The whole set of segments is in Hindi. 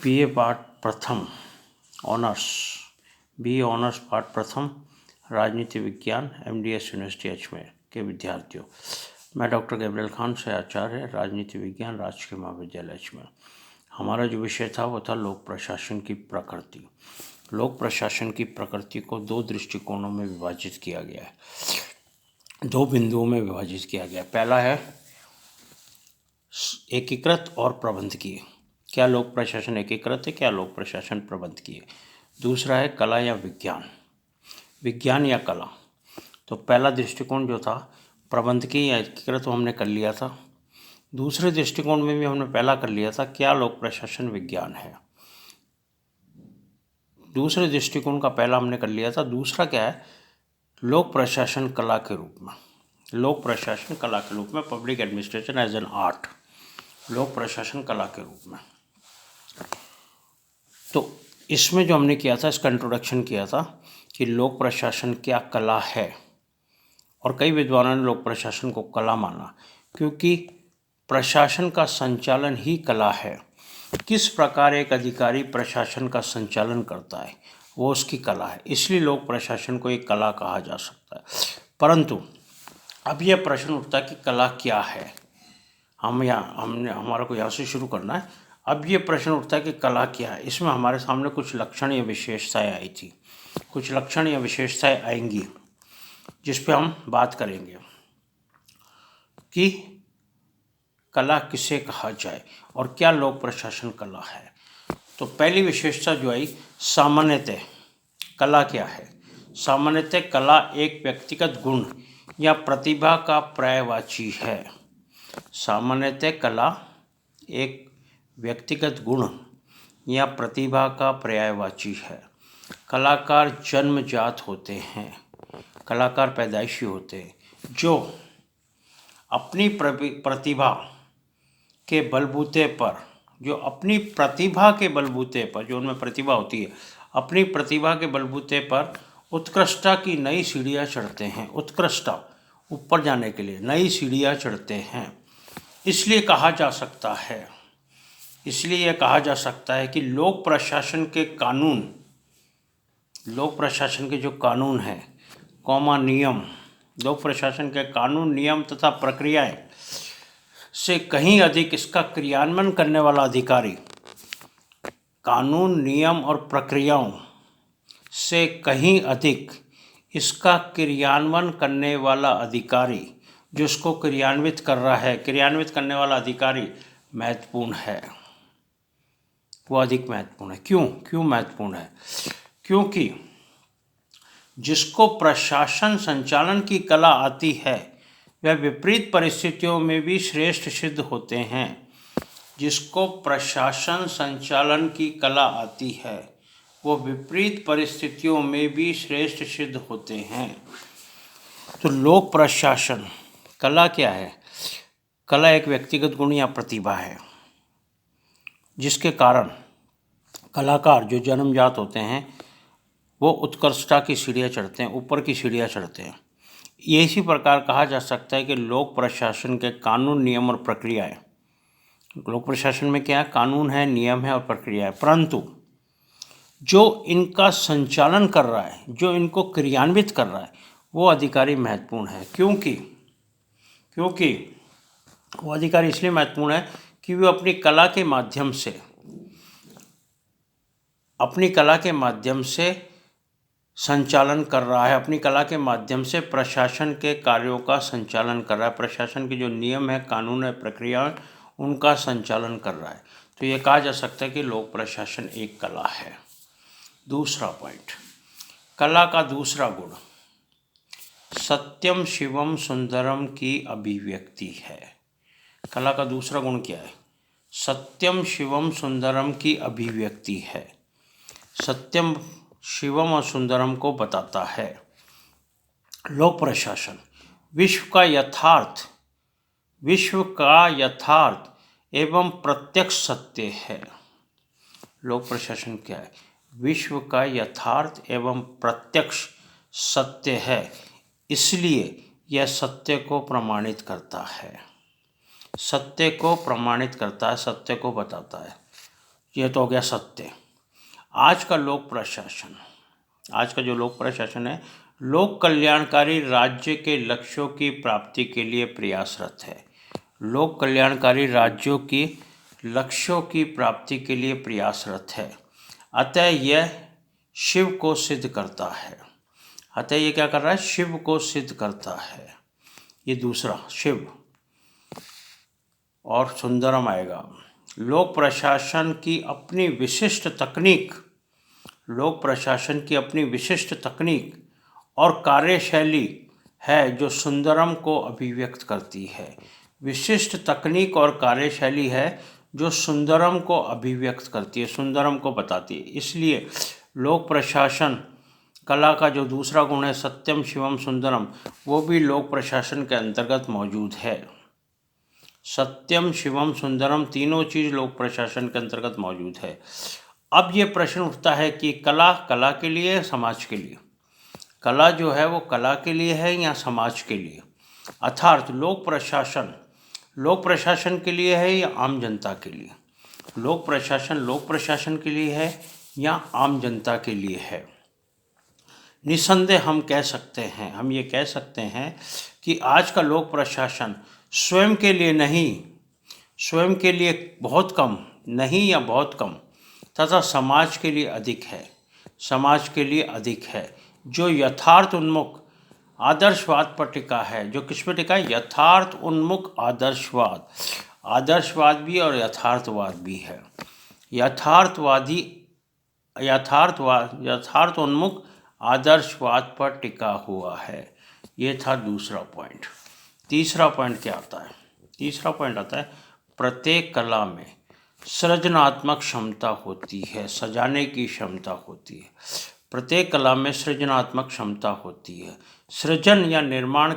बीए पाठ प्रथम ऑनर्स बीए ऑनर्स पाठ प्रथम राजनीति विज्ञान एमडीएस यूनिवर्सिटी अजमेर के विद्यार्थियों, मैं डॉक्टर गैब्रियल खान से आचार्य राजनीति विज्ञान राजकीय महाविद्यालय अजमेर। हमारा जो विषय था वो था लोक प्रशासन की प्रकृति। लोक प्रशासन की प्रकृति को दो दृष्टिकोणों में विभाजित किया गया है, दो बिंदुओं में विभाजित किया गया है। पहला है एकीकृत और प्रबंधकीय। क्या लोक प्रशासन एकीकृत है, क्या लोक प्रशासन प्रबंधकीय। दूसरा है कला या विज्ञान, विज्ञान या कला। तो पहला दृष्टिकोण जो था प्रबंधकीय या एकीकृत वो हमने कर लिया था। दूसरे दृष्टिकोण में भी हमने पहला कर लिया था, क्या लोक प्रशासन विज्ञान है। दूसरे दृष्टिकोण का पहला हमने कर लिया था। दूसरा क्या है, लोक प्रशासन कला के रूप में। लोक प्रशासन कला के रूप में, public administration as an art, लोक प्रशासन कला के रूप में। तो इसमें जो हमने किया था, इसका इंट्रोडक्शन किया था कि लोक प्रशासन क्या कला है, और कई विद्वानों ने लोक प्रशासन को कला माना, क्योंकि प्रशासन का संचालन ही कला है। किस प्रकार एक अधिकारी प्रशासन का संचालन करता है वो उसकी कला है, इसलिए लोक प्रशासन को एक कला कहा जा सकता है। परंतु अब यह प्रश्न उठता है कि कला क्या है। हमारा को यहाँ से शुरू करना है। अब ये प्रश्न उठता है कि कला क्या है। इसमें हमारे सामने कुछ लक्षण या विशेषताएं आई थी, कुछ लक्षण या विशेषताएं आएंगी जिस पे हम बात करेंगे कि कला किसे कहा जाए और क्या लोक प्रशासन कला है। तो पहली विशेषता जो आई, सामान्यतः कला क्या है। सामान्यतः कला एक व्यक्तिगत गुण या प्रतिभा का पर्यायवाची है। सामान्यतः कला एक व्यक्तिगत गुण या प्रतिभा का पर्यायवाची है। कलाकार जन्मजात होते हैं, कलाकार पैदाइशी होते हैं, जो अपनी प्रतिभा के बलबूते पर, जो अपनी प्रतिभा के बलबूते पर, जो उनमें प्रतिभा होती है, अपनी प्रतिभा के बलबूते पर उत्कृष्टता की नई सीढ़ियाँ चढ़ते हैं। उत्कृष्टता, ऊपर जाने के लिए नई सीढ़ियाँ चढ़ते हैं। इसलिए कहा जा सकता है, इसलिए यह कहा जा सकता है कि लोक प्रशासन के कानून, लोक प्रशासन के जो कानून हैं नियम, लोक प्रशासन के कानून, नियम तथा प्रक्रियाएं से कहीं अधिक इसका क्रियान्वयन करने वाला अधिकारी, कानून, नियम और प्रक्रियाओं से कहीं अधिक इसका क्रियान्वयन करने वाला अधिकारी, जो इसको क्रियान्वित कर रहा है, क्रियान्वित करने वाला अधिकारी महत्वपूर्ण है, वो अधिक महत्वपूर्ण है। क्यों महत्वपूर्ण है? क्योंकि जिसको प्रशासन संचालन की कला आती है वह विपरीत परिस्थितियों में भी श्रेष्ठ सिद्ध होते हैं। जिसको प्रशासन संचालन की कला आती है वो विपरीत परिस्थितियों में भी श्रेष्ठ सिद्ध होते हैं। तो लोक प्रशासन कला क्या है? कला एक व्यक्तिगत गुण या प्रतिभा है जिसके कारण कलाकार जो जन्मजात होते हैं वो उत्कृष्टता की सीढ़ियाँ चढ़ते हैं, ऊपर की सीढ़ियाँ चढ़ते हैं। ये इसी प्रकार कहा जा सकता है कि लोक प्रशासन के कानून, नियम और प्रक्रियाएं, लोक प्रशासन में क्या है, कानून है, नियम है और प्रक्रिया है, परंतु जो इनका संचालन कर रहा है, जो इनको क्रियान्वित कर रहा है, वो अधिकारी महत्वपूर्ण है। क्योंकि वो अधिकारी इसलिए महत्वपूर्ण है कि वो अपनी कला के माध्यम से संचालन कर रहा है, अपनी कला के माध्यम से प्रशासन के कार्यों का संचालन कर रहा है, प्रशासन के जो नियम है, कानून है, प्रक्रिया, उनका संचालन कर रहा है। तो ये कहा जा सकता है कि लोक प्रशासन एक कला है। दूसरा पॉइंट, कला का दूसरा गुण सत्यम शिवम सुंदरम की अभिव्यक्ति है। कला का दूसरा गुण क्या है? सत्यम शिवम सुंदरम की अभिव्यक्ति है। सत्यम, शिवम और सुंदरम को बताता है। लोक प्रशासन विश्व का यथार्थ एवं प्रत्यक्ष सत्य है। लोक प्रशासन क्या है? विश्व का यथार्थ एवं प्रत्यक्ष सत्य है, इसलिए यह सत्य को प्रमाणित करता है, सत्य को प्रमाणित करता है, सत्य को बताता है। यह तो हो गया सत्य। आज का लोक प्रशासन, आज का जो लोक प्रशासन है, लोक कल्याणकारी राज्य के लक्ष्यों की प्राप्ति के लिए प्रयासरत है। लोक कल्याणकारी राज्यों की लक्ष्यों की प्राप्ति के लिए प्रयासरत है। अतः यह शिव को सिद्ध करता है। अतः ये क्या कर रहा है? शिव को सिद्ध करता है। ये दूसरा शिव। और सुंदरम आएगा। लोक प्रशासन की अपनी विशिष्ट तकनीक, लोक प्रशासन की अपनी विशिष्ट तकनीक और कार्यशैली है जो सुंदरम को अभिव्यक्त करती है। विशिष्ट तकनीक और कार्यशैली है जो सुंदरम को अभिव्यक्त करती है, सुंदरम को बताती है। इसलिए लोक प्रशासन कला का जो दूसरा गुण है सत्यम शिवम सुंदरम, वो भी लोक प्रशासन के अंतर्गत मौजूद है। सत्यम शिवम सुंदरम तीनों चीज़ लोक प्रशासन के अंतर्गत मौजूद है। अब ये प्रश्न उठता है कि कला कला के लिए, समाज के लिए? कला जो है वो कला के लिए है या समाज के लिए? अर्थात लोक प्रशासन के लिए है या आम जनता के लिए? लोक प्रशासन के लिए है या आम जनता के लिए है? निसंदेह हम ये कह सकते हैं कि आज का लोक प्रशासन स्वयं के लिए नहीं, स्वयं के लिए बहुत कम नहीं या बहुत कम, तथा समाज के लिए अधिक है, समाज के लिए अधिक है, जो यथार्थ उन्मुख आदर्शवाद पर टिका है। जो किस पर टिका है? यथार्थ उन्मुख आदर्शवाद। आदर्शवाद भी और यथार्थवाद भी है। यथार्थ उन्मुख आदर्शवाद पर टिका हुआ है। ये था दूसरा पॉइंट। तीसरा पॉइंट क्या आता है? तीसरा पॉइंट आता है प्रत्येक कला में सृजनात्मक क्षमता होती है, सजाने की क्षमता होती है। प्रत्येक कला में सृजनात्मक क्षमता होती है। सृजन या निर्माण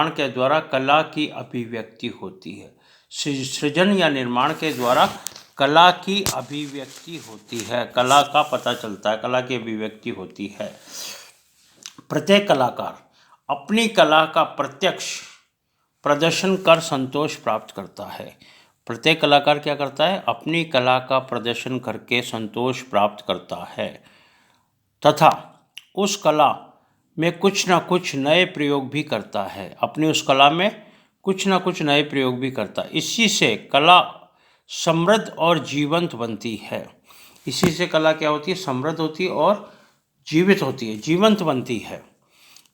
के द्वारा कला की अभिव्यक्ति होती है। सृजन या निर्माण के द्वारा कला की अभिव्यक्ति होती है, कला का पता चलता है, कला की अभिव्यक्ति होती है। प्रत्येक कलाकार अपनी कला का प्रत्यक्ष प्रदर्शन कर संतोष प्राप्त करता है। प्रत्येक कलाकार क्या करता है? अपनी कला का प्रदर्शन करके संतोष प्राप्त करता है तथा उस कला में कुछ ना कुछ नए प्रयोग भी करता है। अपनी उस कला में कुछ ना कुछ नए प्रयोग भी करता है। इसी से कला समृद्ध और जीवंत बनती है। इसी से कला क्या होती है? समृद्ध होती है और जीवित होती है, जीवंत बनती है।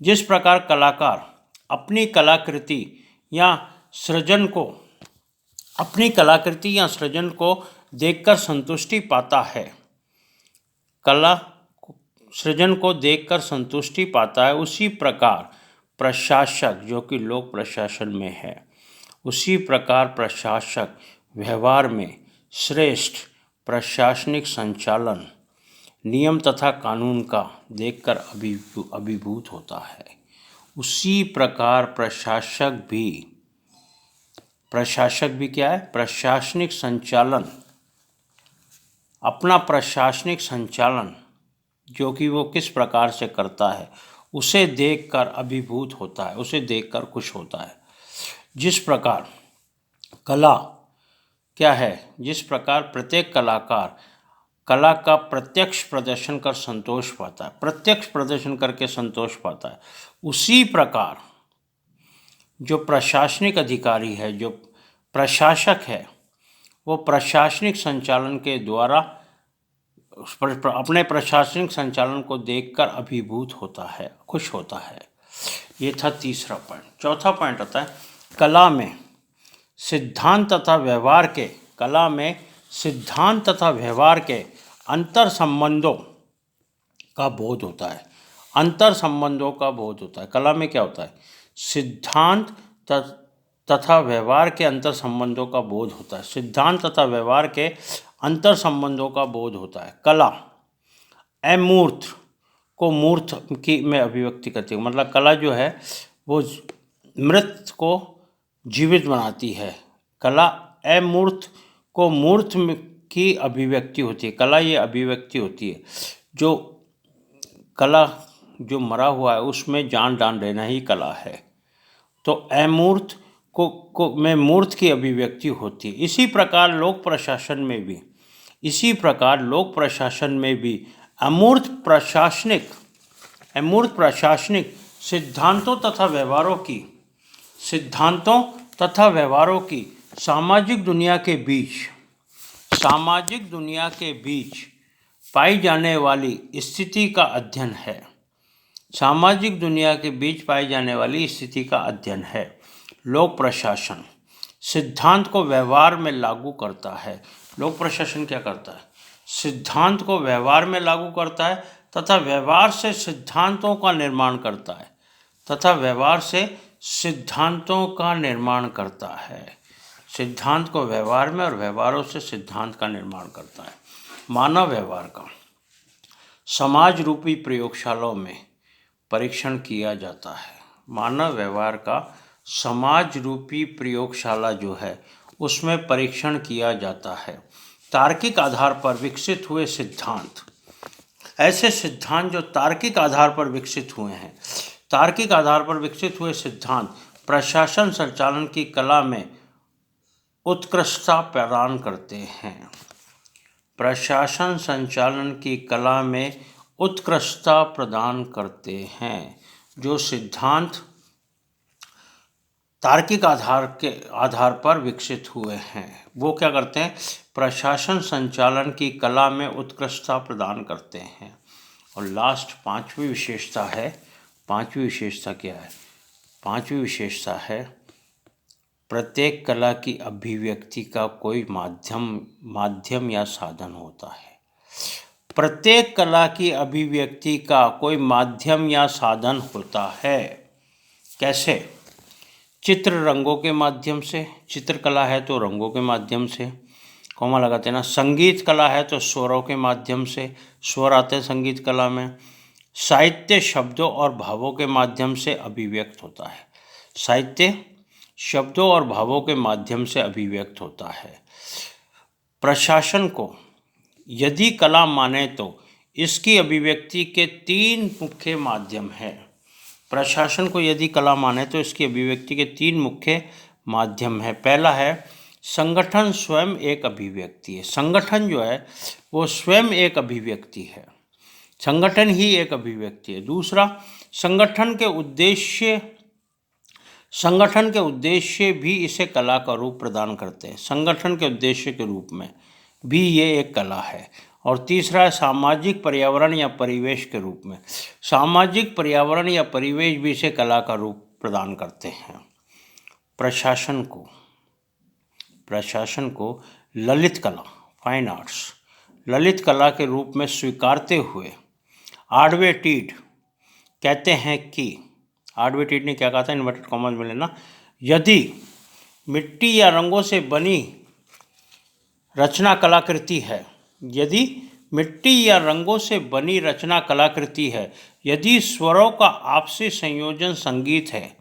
जिस प्रकार कलाकार अपनी कलाकृति या सृजन को देखकर संतुष्टि पाता है, सृजन को देखकर संतुष्टि पाता है, उसी प्रकार प्रशासक, जो कि लोक प्रशासन में है, उसी प्रकार प्रशासक व्यवहार में श्रेष्ठ प्रशासनिक संचालन, नियम तथा कानून का देखकर अभिभूत होता है। उसी प्रकार प्रशासक भी क्या है? प्रशासनिक संचालन, अपना प्रशासनिक संचालन जो कि वो किस प्रकार से करता है, उसे देखकर अभिभूत होता है, उसे देखकर खुश होता है। जिस प्रकार कला क्या है? जिस प्रकार प्रत्येक कलाकार कला का प्रत्यक्ष प्रदर्शन कर संतोष पाता है, प्रत्यक्ष प्रदर्शन करके संतोष पाता है, उसी प्रकार जो प्रशासनिक अधिकारी है, जो प्रशासक है, वो प्रशासनिक संचालन के द्वारा अपने प्रशासनिक संचालन को देखकर अभिभूत होता है, खुश होता है। ये था तीसरा पॉइंट। चौथा पॉइंट आता है कला में सिद्धांत तथा व्यवहार के अंतर संबंधों का बोध होता है। अंतर संबंधों का बोध होता है। कला में क्या होता है? सिद्धांत तथा व्यवहार के अंतर संबंधों का बोध होता है। सिद्धांत तथा व्यवहार के अंतर संबंधों का बोध होता है। कला अमूर्त को मूर्त की में अभिव्यक्ति करती है। मतलब कला जो है वो मृत को जीवित बनाती है। कला अमूर्त को मूर्त की अभिव्यक्ति होती है। कला ये अभिव्यक्ति होती है। जो कला जो मरा हुआ है उसमें जान डाल देना ही कला है। तो अमूर्त में मूर्त की अभिव्यक्ति होती है। इसी प्रकार लोक प्रशासन में भी अमूर्त प्रशासनिक सिद्धांतों तथा व्यवहारों की सामाजिक दुनिया के बीच पाई जाने वाली स्थिति का अध्ययन है। सामाजिक दुनिया के बीच पाई जाने वाली स्थिति का अध्ययन है। लोक प्रशासन सिद्धांत को व्यवहार में लागू करता है। लोक प्रशासन क्या करता है? सिद्धांत को व्यवहार में लागू करता है तथा व्यवहार से सिद्धांतों का निर्माण करता है। सिद्धांत को व्यवहार में और व्यवहारों से सिद्धांत का निर्माण करता है। मानव व्यवहार का समाज रूपी प्रयोगशालाओं में परीक्षण किया जाता है। मानव व्यवहार का समाज रूपी प्रयोगशाला जो है उसमें परीक्षण किया जाता है। तार्किक आधार पर विकसित हुए सिद्धांत, ऐसे सिद्धांत जो तार्किक आधार पर विकसित हुए हैं, तार्किक आधार पर विकसित हुए सिद्धांत प्रशासन संचालन की कला में उत्कृष्टता प्रदान करते हैं। प्रशासन संचालन की कला में उत्कृष्टता प्रदान करते हैं। जो सिद्धांत तार्किक आधार पर विकसित हुए हैं वो क्या करते हैं? प्रशासन संचालन की कला में उत्कृष्टता प्रदान करते हैं। और लास्ट पांचवी विशेषता क्या है? पांचवी विशेषता है प्रत्येक कला की अभिव्यक्ति का कोई माध्यम या साधन होता है। प्रत्येक कला की अभिव्यक्ति का कोई माध्यम या साधन होता है। कैसे? चित्र रंगों के माध्यम से, चित्रकला है तो रंगों के माध्यम से, कॉमा लगाते हैं ना। संगीत कला है तो स्वरों के माध्यम से, स्वर आते हैं संगीत कला में। साहित्य शब्दों और भावों के माध्यम से अभिव्यक्त होता है। साहित्य शब्दों और भावों के माध्यम से अभिव्यक्त होता है। प्रशासन को यदि कला माने तो इसकी अभिव्यक्ति के तीन मुख्य माध्यम हैं। प्रशासन को यदि कला माने तो इसकी अभिव्यक्ति के तीन मुख्य माध्यम हैं। पहला है संगठन स्वयं एक अभिव्यक्ति है। संगठन जो है वो स्वयं एक अभिव्यक्ति है, संगठन ही एक अभिव्यक्ति है। दूसरा, संगठन के उद्देश्य भी इसे कला का रूप प्रदान करते हैं। संगठन के उद्देश्य के रूप में भी ये एक कला है। और तीसरा है सामाजिक पर्यावरण या परिवेश के रूप में। सामाजिक पर्यावरण या परिवेश भी इसे कला का रूप प्रदान करते हैं। प्रशासन को ललित कला, फाइन आर्ट्स, ललित कला के रूप में स्वीकारते हुए आडवेटीड कहते हैं कि, आडवेटीड ने क्या कहा था, इन्वर्टेड कॉमर्स में लेना, यदि मिट्टी या रंगों से बनी रचना कलाकृति है, यदि मिट्टी या रंगों से बनी रचना कलाकृति है, यदि स्वरों का आपसी संयोजन संगीत है,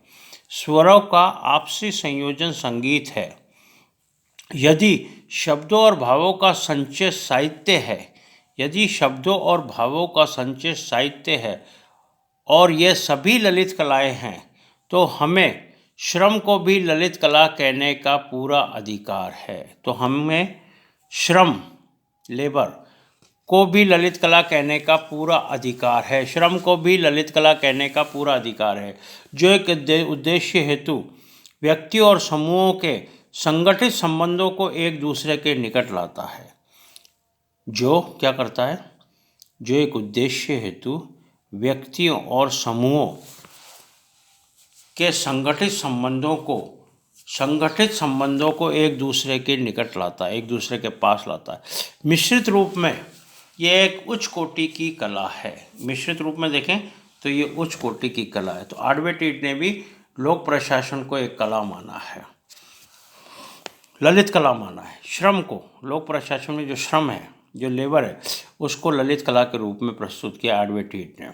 स्वरों का आपसी संयोजन संगीत है, यदि शब्दों और भावों का संचय साहित्य है, यदि शब्दों और भावों का संचय साहित्य है और ये सभी ललित कलाएं हैं, तो हमें श्रम को भी ललित कला कहने का पूरा अधिकार है। तो हमें श्रम, लेबर को भी ललित कला कहने का पूरा अधिकार है। श्रम को भी ललित कला कहने का पूरा अधिकार है, जो एक उद्देश्य हेतु व्यक्तियों और समूहों के संगठित संबंधों को एक दूसरे के निकट लाता है। जो क्या करता है? जो एक उद्देश्य हेतु व्यक्तियों और समूहों के संगठित संबंधों को एक दूसरे के निकट लाता है, एक दूसरे के पास लाता है। मिश्रित रूप में ये एक उच्च कोटि की कला है। मिश्रित रूप में देखें तो ये उच्च कोटि की कला है। तो आडवेटीड ने भी लोक प्रशासन को एक कला माना है, ललित कला माना है। श्रम को, लोक प्रशासन में जो श्रम है, जो लेबर है, उसको ललित कला के रूप में प्रस्तुत किया आडवेटीड ने।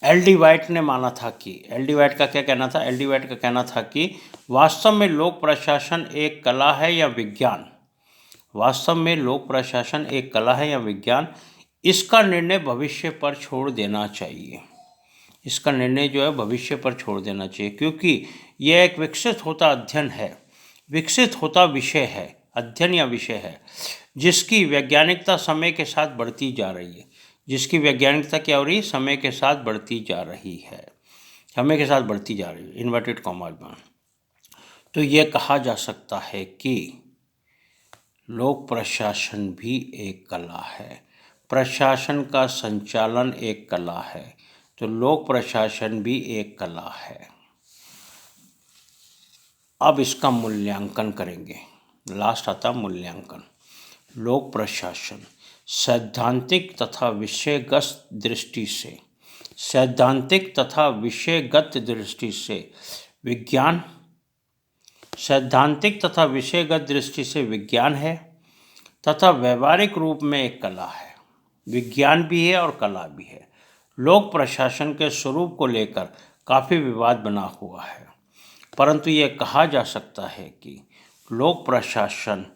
एल.डी. वाइट ने माना था कि, एल.डी. वाइट का क्या कहना था? एल.डी. वाइट का कहना था कि वास्तव में लोक प्रशासन एक कला है या विज्ञान, वास्तव में लोक प्रशासन एक कला है या विज्ञान, इसका निर्णय भविष्य पर छोड़ देना चाहिए। इसका निर्णय जो है भविष्य पर छोड़ देना चाहिए, क्योंकि यह एक विकसित होता अध्ययन है, विकसित होता विषय है, अध्ययन या विषय है, जिसकी वैज्ञानिकता समय के साथ बढ़ती जा रही है। जिसकी वैज्ञानिकता क्या हो रही है? समय के साथ बढ़ती जा रही है, समय के साथ बढ़ती जा रही है, इन्वर्टेड कॉमास में। तो यह कहा जा सकता है कि लोक प्रशासन भी एक कला है, प्रशासन का संचालन एक कला है, तो लोक प्रशासन भी एक कला है। अब इसका मूल्यांकन करेंगे, लास्ट आता मूल्यांकन। लोक प्रशासन सैद्धांतिक तथा विषयगत दृष्टि से, सैद्धांतिक तथा विषयगत दृष्टि से विज्ञान, सैद्धांतिक तथा विषयगत दृष्टि से विज्ञान है तथा व्यवहारिक रूप में एक कला है। विज्ञान भी है और कला भी है। लोक प्रशासन के स्वरूप को लेकर काफ़ी विवाद बना हुआ है, परंतु यह कहा जा सकता है कि लोक प्रशासन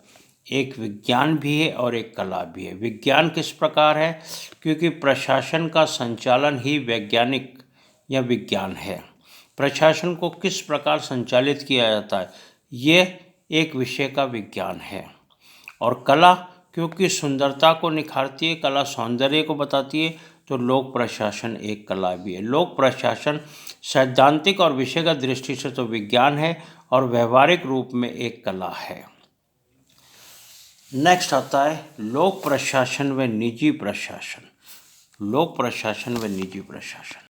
एक विज्ञान भी है और एक कला भी है। विज्ञान किस प्रकार है? क्योंकि प्रशासन का संचालन ही वैज्ञानिक या विज्ञान है। प्रशासन को किस प्रकार संचालित किया जाता है, ये एक विषय का विज्ञान है। और कला क्योंकि सुंदरता को निखारती है, कला सौंदर्य को बताती है, तो लोक प्रशासन एक कला भी है। लोक प्रशासन सैद्धांतिक और विषयगत दृष्टि से तो विज्ञान है और व्यवहारिक रूप में एक कला है। नेक्स्ट आता है लोक प्रशासन व निजी प्रशासन। लोक प्रशासन व निजी प्रशासन।